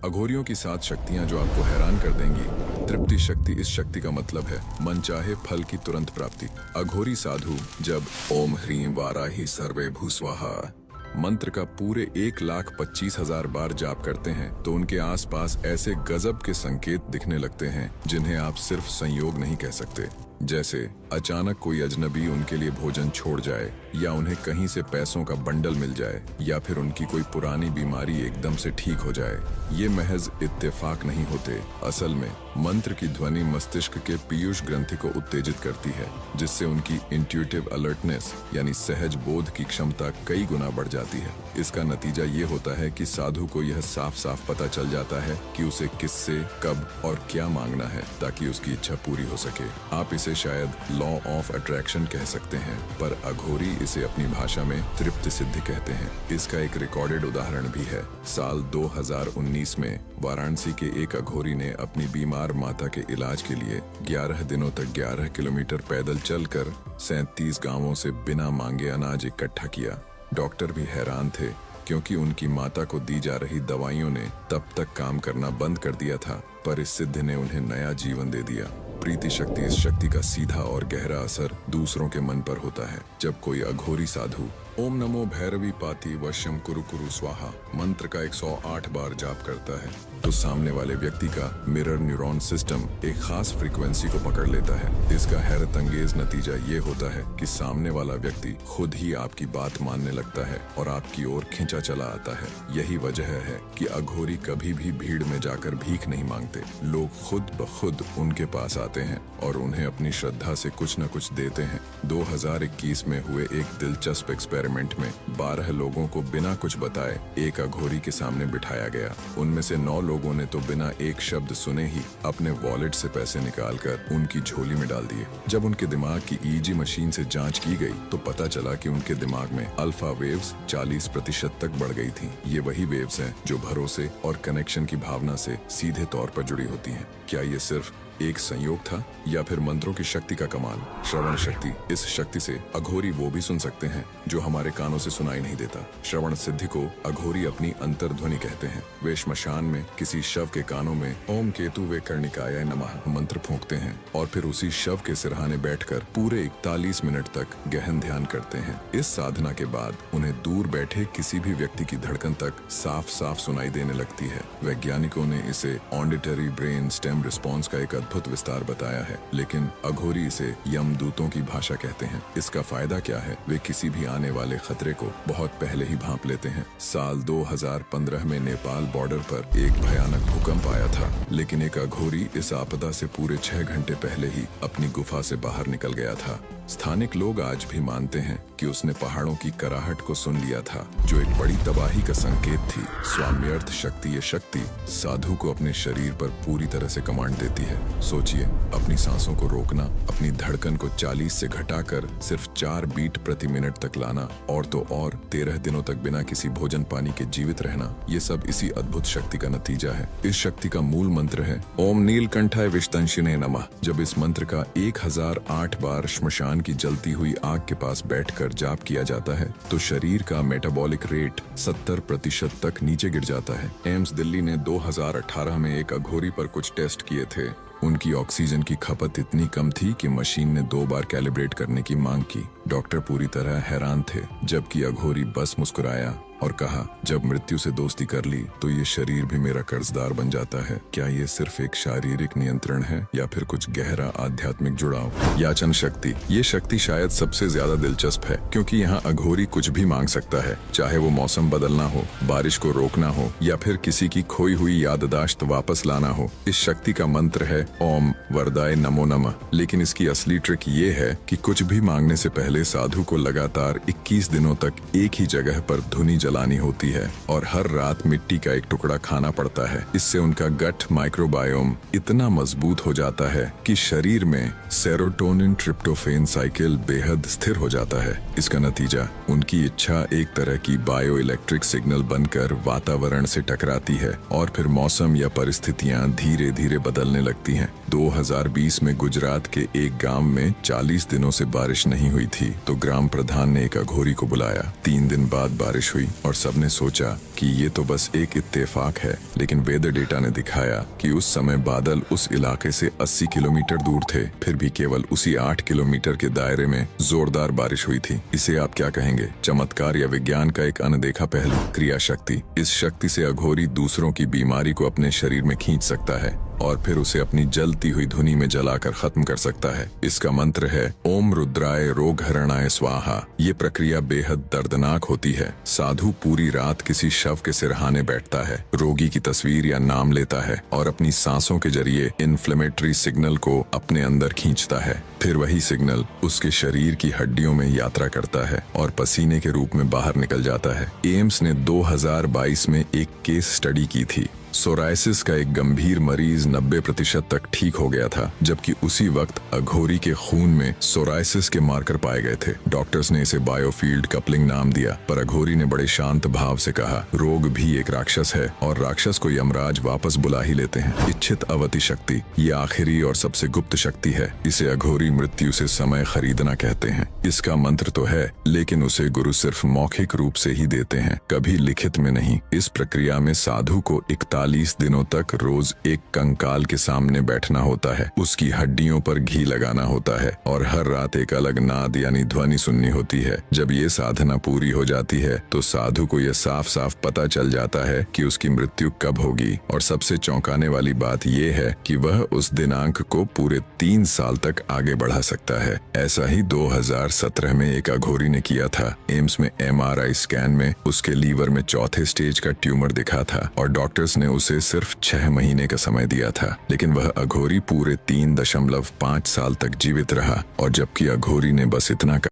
अघोरियों की 7 शक्तियां जो आपको हैरान कर देंगी। तृप्ति शक्ति, इस शक्ति का मतलब है मनचाहे फल की तुरंत प्राप्ति। अघोरी साधु जब ओम ह्रीं वाराही सर्वे भूस्वाहा मंत्र का पूरे 1,25,000 बार जाप करते हैं तो उनके आसपास ऐसे गजब के संकेत दिखने लगते हैं जिन्हें आप सिर्फ संयोग नहीं कह सकते। जैसे अचानक कोई अजनबी उनके लिए भोजन छोड़ जाए, या उन्हें कहीं से पैसों का बंडल मिल जाए, या फिर उनकी कोई पुरानी बीमारी एकदम से ठीक हो जाए। ये महज इत्तेफाक नहीं होते। असल में मंत्र की ध्वनि मस्तिष्क के पीयूष ग्रंथि को उत्तेजित करती है, जिससे उनकी इंट्यूटिव अलर्टनेस यानी सहज बोध की क्षमता कई गुना बढ़ जाती है। इसका नतीजा ये होता है कि साधु को यह साफ साफ पता चल जाता है कि उसे किससे, कब और क्या मांगना है ताकि उसकी इच्छा पूरी हो सके। आप इसे शायद लॉ ऑफ अट्रैक्शन कह सकते हैं, पर अघोरी इसे अपनी भाषा में तृप्ति सिद्धि कहते हैं। इसका एक रिकॉर्डेड उदाहरण भी है। साल 2019 में वाराणसी के एक अघोरी ने अपनी बीमार माता के इलाज के लिए 11 दिनों तक 11 किलोमीटर पैदल चलकर 37 गांवों से बिना मांगे अनाज इकट्ठा किया। डॉक्टर भी हैरान थे, क्योंकि उनकी माता को दी जा रही दवाइयों ने तब तक काम करना बंद कर दिया था, पर इस सिद्धि ने उन्हें नया जीवन दे दिया। प्रीति शक्ति, इस शक्ति का सीधा और गहरा असर दूसरों के मन पर होता है। जब कोई अघोरी साधु ओम नमो भैरवी पाति वश्यम कुरु कुरु स्वाहा मंत्र का 108 बार जाप करता है तो सामने वाले व्यक्ति का मिरर न्यूरॉन सिस्टम एक खास फ्रीक्वेंसी को पकड़ लेता है। इसका हैरत अंगेज नतीजा ये होता है कि सामने वाला व्यक्ति खुद ही आपकी बात मानने लगता है और आपकी ओर खींचा चला आता है। यही वजह है कि अघोरी कभी भी भीड़ में जाकर भीख नहीं मांगते। लोग खुद ब खुद उनके पास आते हैं और उन्हें अपनी श्रद्धा से कुछ न कुछ देते हैं। 2021 में हुए एक दिलचस्प एक्सपेरिमेंट में 12 लोगों को बिना कुछ बताए एक अघोरी के सामने बिठाया गया। उनमें से 9 लोगों ने तो बिना एक शब्द सुने ही अपने वॉलेट से पैसे निकालकर उनकी झोली में डाल दिए। जब उनके दिमाग की ईईजी मशीन से जांच की गई तो पता चला कि उनके दिमाग में अल्फा वेव्स 40% तक बढ़ गई थी। ये वही वेव्स हैं जो भरोसे और कनेक्शन की भावना से सीधे तौर पर जुड़ी होती हैं। क्या ये सिर्फ एक संयोग था या फिर मंत्रों की शक्ति का कमाल? श्रवण शक्ति, इस शक्ति से अघोरी वो भी सुन सकते हैं जो हमारे कानों से सुनाई नहीं देता। श्रवण सिद्धि को अघोरी अपनी अंतर्ध्वनि कहते हैं। वे श्मशान में किसी शव के कानों में ओम केतु वे कर्णिकाय नमः मंत्र फूंकते हैं और फिर उसी शव के सिरहाने बैठकर पूरे 41 मिनट तक गहन ध्यान करते हैं। इस साधना के बाद उन्हें दूर बैठे किसी भी व्यक्ति की धड़कन तक साफ साफ सुनाई देने लगती है। वैज्ञानिकों ने इसे ऑडिटरी ब्रेन स्टेम रिस्पॉन्स का एक अद्भुत विस्तार बताया है, लेकिन अघोरी इसे यमदूतों की भाषा कहते हैं। इसका फायदा क्या है? वे किसी भी आने वाले खतरे को बहुत पहले ही भांप लेते हैं। साल 2015 में नेपाल बॉर्डर पर एक भयानक भूकंप आया था, लेकिन एक अघोरी इस आपदा से पूरे 6 घंटे पहले ही अपनी गुफा से बाहर निकल गया था। स्थानिक लोग आज भी मानते हैं कि उसने पहाड़ों की कराहट को सुन लिया था, जो एक बड़ी तबाही का संकेत थी। स्वाम्यर्थ शक्ति, ये शक्ति साधु को अपने शरीर पर पूरी तरह से कमांड देती है। सोचिए, अपनी सांसों को रोकना, अपनी धड़कन को 40 से घटाकर सिर्फ 4 बीट प्रति मिनट तक लाना, और तो और 13 दिनों तक बिना किसी भोजन पानी के जीवित रहना, ये सब इसी अद्भुत शक्ति का नतीजा है। इस शक्ति का मूल मंत्र है ओम नीलकंठाय विष्टंशिने नमः। जब इस मंत्र का 1008 बार श्मशान की जलती हुई आग के पास बैठकर जाप किया जाता है तो शरीर का मेटाबॉलिक रेट 70% तक नीचे गिर जाता है। एम्स दिल्ली ने 2018 में एक अघोरी पर कुछ टेस्ट किए थे। उनकी ऑक्सीजन की खपत इतनी कम थी कि मशीन ने 2 बार कैलिब्रेट करने की मांग की। डॉक्टर पूरी तरह हैरान थे, जबकि अघोरी बस मुस्कुराया और कहा, जब मृत्यु से दोस्ती कर ली तो ये शरीर भी मेरा कर्जदार बन जाता है। क्या ये सिर्फ एक शारीरिक नियंत्रण है या फिर कुछ गहरा आध्यात्मिक जुड़ाव? याचन शक्ति, ये शक्ति शायद सबसे ज्यादा दिलचस्प है, क्योंकि यहाँ अघोरी कुछ भी मांग सकता है, चाहे वो मौसम बदलना हो, बारिश को रोकना हो, या फिर किसी की खोई हुई याददाश्त वापस लाना हो। इस शक्ति का मंत्र है ओम वरदाय नमो नमः। लेकिन इसकी असली ट्रिक ये है कि कुछ भी मांगने से पहले साधु को लगातार 21 दिनों तक एक ही जगह पर धुनी जलानी होती है और हर रात मिट्टी का एक टुकड़ा खाना पड़ता है। इससे उनका गट माइक्रोबायोम इतना मजबूत हो जाता है कि शरीर में सेरोटोनिन ट्रिप्टोफेन साइकिल बेहद स्थिर हो जाता है। इसका नतीजा, उनकी इच्छा एक तरह की बायो इलेक्ट्रिक सिग्नल बनकर वातावरण से टकराती है और फिर मौसम या परिस्थितियां धीरे धीरे बदलने लगती हैं। 2020 में गुजरात के एक गांव में 40 दिनों से बारिश नहीं हुई थी तो ग्राम प्रधान ने एक अघोरी को बुलाया। 3 दिन बाद बारिश हुई। और सबने सोचा कि ये तो बस एक इत्तेफाक है, लेकिन वेदर डेटा ने दिखाया कि उस समय बादल उस इलाके से 80 किलोमीटर दूर थे, फिर भी केवल उसी 8 किलोमीटर के दायरे में जोरदार बारिश हुई थी। इसे आप क्या कहेंगे, चमत्कार या विज्ञान का एक अनदेखा पहलू? क्रिया शक्ति। इस शक्ति से अघोरी दूसरों की बीमारी को अपने शरीर में खींच सकता है और फिर उसे अपनी जलती हुई धुनी में जलाकर खत्म कर सकता है। इसका मंत्र है ओम रुद्राय रोगहरणाय स्वाहा। ये प्रक्रिया बेहद दर्दनाक होती है। साधु पूरी रात किसी शव के सिरहाने बैठता है, रोगी की तस्वीर या नाम लेता है और अपनी सांसों के जरिए इन्फ्लेमेटरी सिग्नल को अपने अंदर खींचता है। फिर वही सिग्नल उसके शरीर की हड्डियों में यात्रा करता है और पसीने के रूप में बाहर निकल जाता है। एम्स ने 2022 में एक केस स्टडी की थी। सोरायसिस का एक गंभीर मरीज 90% तक ठीक हो गया था, जबकि उसी वक्त अघोरी के खून में सोरायसिस के मार्कर पाए गए थे। डॉक्टर्स ने इसे बायोफील्ड कपलिंग नाम दिया, पर अघोरी ने बड़े शांत भाव से कहा, रोग भी एक राक्षस है और राक्षस को यमराज वापस बुला ही लेते हैं। इच्छित अवति शक्ति, ये आखिरी और सबसे गुप्त शक्ति है। इसे अघोरी मृत्यु से समय खरीदना कहते हैं। इसका मंत्र तो है, लेकिन उसे गुरु सिर्फ मौखिक रूप से ही देते हैं, कभी लिखित में नहीं। इस प्रक्रिया में साधु को 41 दिनों तक रोज एक कंकाल के सामने बैठना होता है, उसकी हड्डियों पर घी लगाना होता है और हर रात एक अलग नाद यानी ध्वनि सुननी होती है। जब ये साधना पूरी हो जाती है तो साधु को यह साफ साफ पता चल जाता है कि उसकी मृत्यु कब होगी। और सबसे चौंकाने वाली बात यह है कि वह उस दिनांक को पूरे 3 साल तक आगे बढ़ा सकता है। ऐसा ही 2017 में एक अघोरी ने किया था। एम्स में MRI स्कैन में उसके लीवर में 4थे स्टेज का ट्यूमर दिखा था और डॉक्टर्स ने उसे सिर्फ 6 महीने का समय दिया था, लेकिन वह अघोरी पूरे 3.5 साल तक जीवित रहा। और जबकि अघोरी ने बस इतना